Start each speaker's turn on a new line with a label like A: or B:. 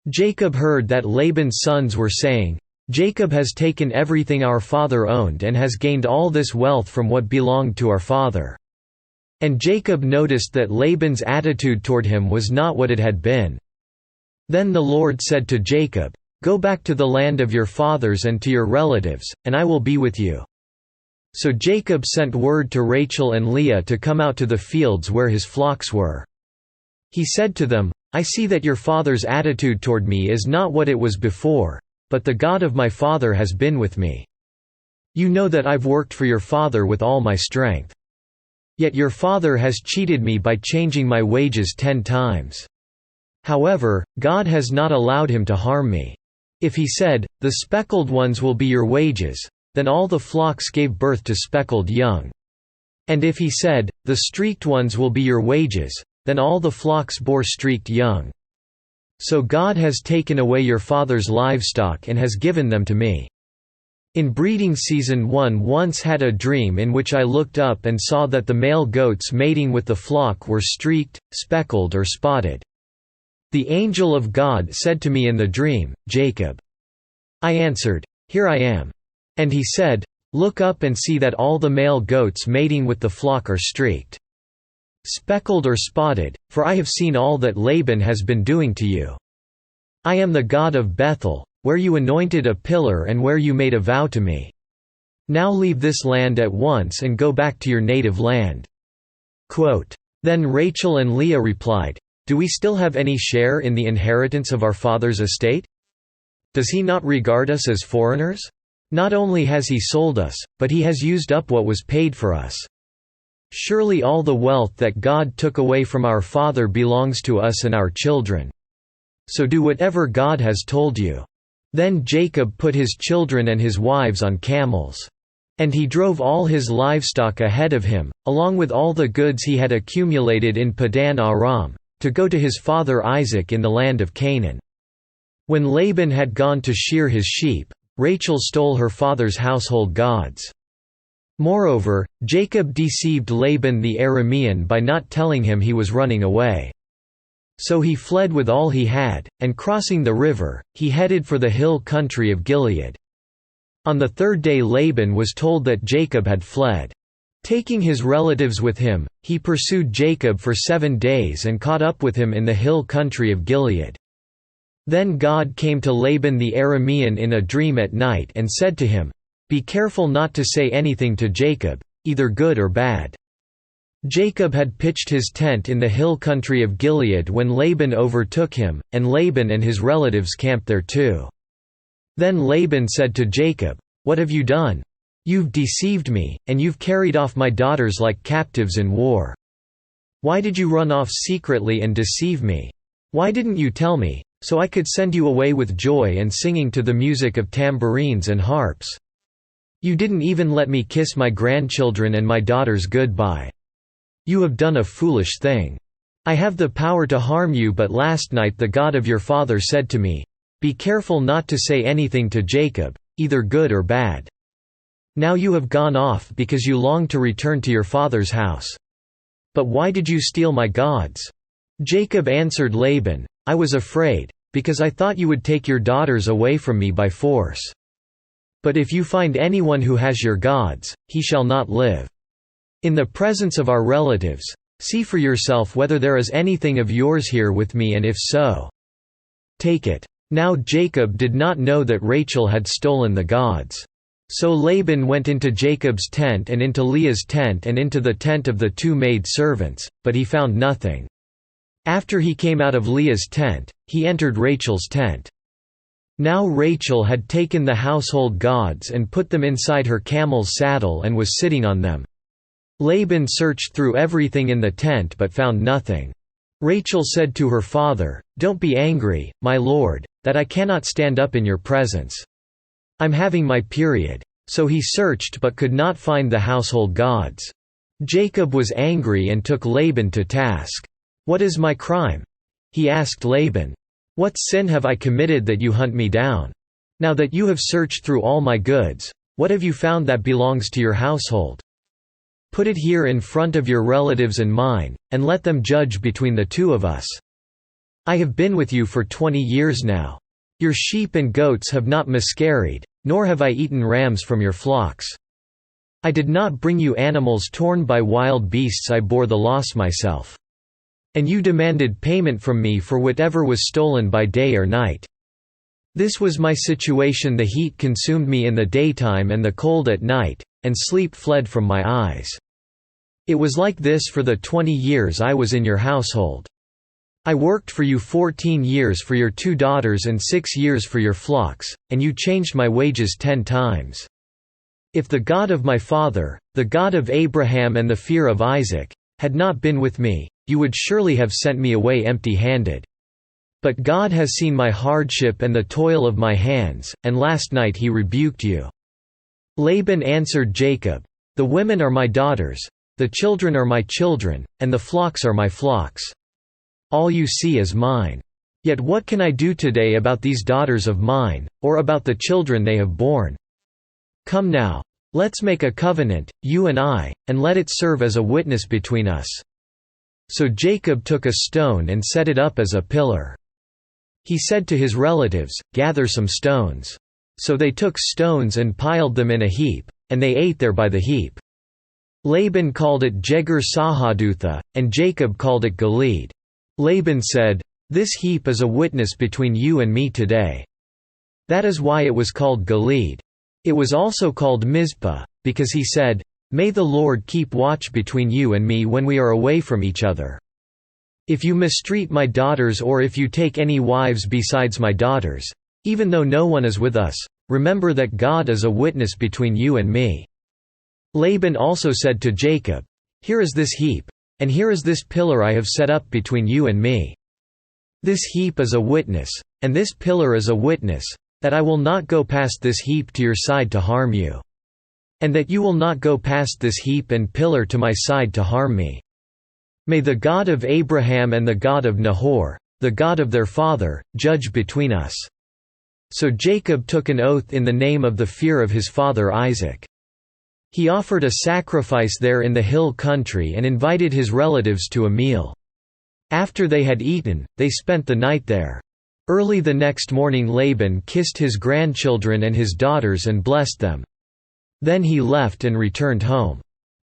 A: Jacob heard that Laban's sons were saying, "Jacob has taken everything our father owned and has gained all this wealth from what belonged to our father." And Jacob noticed that Laban's attitude toward him was not what it had been. Then the Lord said to Jacob, "Go back to the land of your fathers and to your relatives, and I will be with you." So Jacob sent word to Rachel and Leah to come out to the fields where his flocks were. He said to them, "I see that your father's attitude toward me is not what it was before, but the God of my father has been with me. You know that I've worked for your father with all my strength. Yet your father has cheated me by changing my wages 10 times. However, God has not allowed him to harm me. If he said, 'The speckled ones will be your wages,' then all the flocks gave birth to speckled young. And if he said, 'The streaked ones will be your wages,' then all the flocks bore streaked young. So God has taken away your father's livestock and has given them to me. In breeding season one once had a dream in which I looked up and saw that the male goats mating with the flock were streaked, speckled or spotted. The angel of God said to me in the dream, 'Jacob.' I answered, 'Here I am.' And he said, 'Look up and see that all the male goats mating with the flock are streaked, speckled or spotted, for I have seen all that Laban has been doing to you. I am the God of Bethel, where you anointed a pillar and where you made a vow to me. Now leave this land at once and go back to your native land.'" Quote, "Then Rachel and Leah replied, 'Do we still have any share in the inheritance of our father's estate? Does he not regard us as foreigners? Not only has he sold us, but he has used up what was paid for us. Surely all the wealth that God took away from our father belongs to us and our children. So do whatever God has told you.' Then Jacob put his children and his wives on camels. And he drove all his livestock ahead of him, along with all the goods he had accumulated in Padan Aram, to go to his father Isaac in the land of Canaan. When Laban had gone to shear his sheep, Rachel stole her father's household gods. Moreover, Jacob deceived Laban the Aramean by not telling him he was running away. So he fled with all he had, and crossing the river, he headed for the hill country of Gilead. On the third day Laban was told that Jacob had fled. Taking his relatives with him, he pursued Jacob for 7 days and caught up with him in the hill country of Gilead. Then God came to Laban the Aramean in a dream at night and said to him, "Be careful not to say anything to Jacob, either good or bad." Jacob had pitched his tent in the hill country of Gilead when Laban overtook him, and Laban and his relatives camped there too. Then Laban said to Jacob, "What have you done? You've deceived me, and you've carried off my daughters like captives in war. Why did you run off secretly and deceive me? Why didn't you tell me, so I could send you away with joy and singing to the music of tambourines and harps? You didn't even let me kiss my grandchildren and my daughters goodbye. You have done a foolish thing. I have the power to harm you, but last night the God of your father said to me, 'Be careful not to say anything to Jacob, either good or bad.' Now you have gone off because you long to return to your father's house. But why did you steal my gods?" Jacob answered Laban, "I was afraid, because I thought you would take your daughters away from me by force. But if you find anyone who has your gods, he shall not live. In the presence of our relatives, see for yourself whether there is anything of yours here with me, and if so, take it." Now Jacob did not know that Rachel had stolen the gods. So Laban went into Jacob's tent and into Leah's tent and into the tent of the 2 maid-servants, but he found nothing. After he came out of Leah's tent, he entered Rachel's tent. Now Rachel had taken the household gods and put them inside her camel's saddle and was sitting on them. Laban searched through everything in the tent but found nothing. Rachel said to her father, "Don't be angry, my lord, that I cannot stand up in your presence. I'm having my period." So he searched but could not find the household gods. Jacob was angry and took Laban to task. "What is my crime?" he asked Laban. "What sin have I committed that you hunt me down? Now that you have searched through all my goods, what have you found that belongs to your household? Put it here in front of your relatives and mine, and let them judge between the 2 of us." I have been with you for 20 years now. Your sheep and goats have not miscarried, nor have I eaten rams from your flocks. I did not bring you animals torn by wild beasts, I bore the loss myself. And you demanded payment from me for whatever was stolen by day or night. This was my situation, the heat consumed me in the daytime and the cold at night, and sleep fled from my eyes. It was like this for the 20 years I was in your household. I worked for you 14 years for your 2 daughters and 6 years for your flocks, and you changed my wages 10 times. If the God of my father, the God of Abraham and the fear of Isaac, had not been with me, you would surely have sent me away empty-handed. But God has seen my hardship and the toil of my hands, and last night he rebuked you." Laban answered Jacob, "The women are my daughters, the children are my children, and the flocks are my flocks. All you see is mine. Yet what can I do today about these daughters of mine, or about the children they have borne? Come now, let's make a covenant, you and I, and let it serve as a witness between us." So Jacob took a stone and set it up as a pillar. He said to his relatives, "Gather some stones." So they took stones and piled them in a heap, and they ate there by the heap. Laban called it Jegar-Sahadutha, and Jacob called it Gilead. Laban said, "This heap is a witness between you and me today." That is why it was called Gilead. It was also called Mizpah, because he said, "May the Lord keep watch between you and me when we are away from each other. If you mistreat my daughters or if you take any wives besides my daughters, even though no one is with us, remember that God is a witness between you and me." Laban also said to Jacob, "Here is this heap, and here is this pillar I have set up between you and me. This heap is a witness, and this pillar is a witness, that I will not go past this heap to your side to harm you. And that you will not go past this heap and pillar to my side to harm me. May the God of Abraham and the God of Nahor, the God of their father, judge between us." So Jacob took an oath in the name of the fear of his father Isaac. He offered a sacrifice there in the hill country and invited his relatives to a meal. After they had eaten, they spent the night there. Early the next morning Laban kissed his grandchildren and his daughters and blessed them. Then he left and returned home.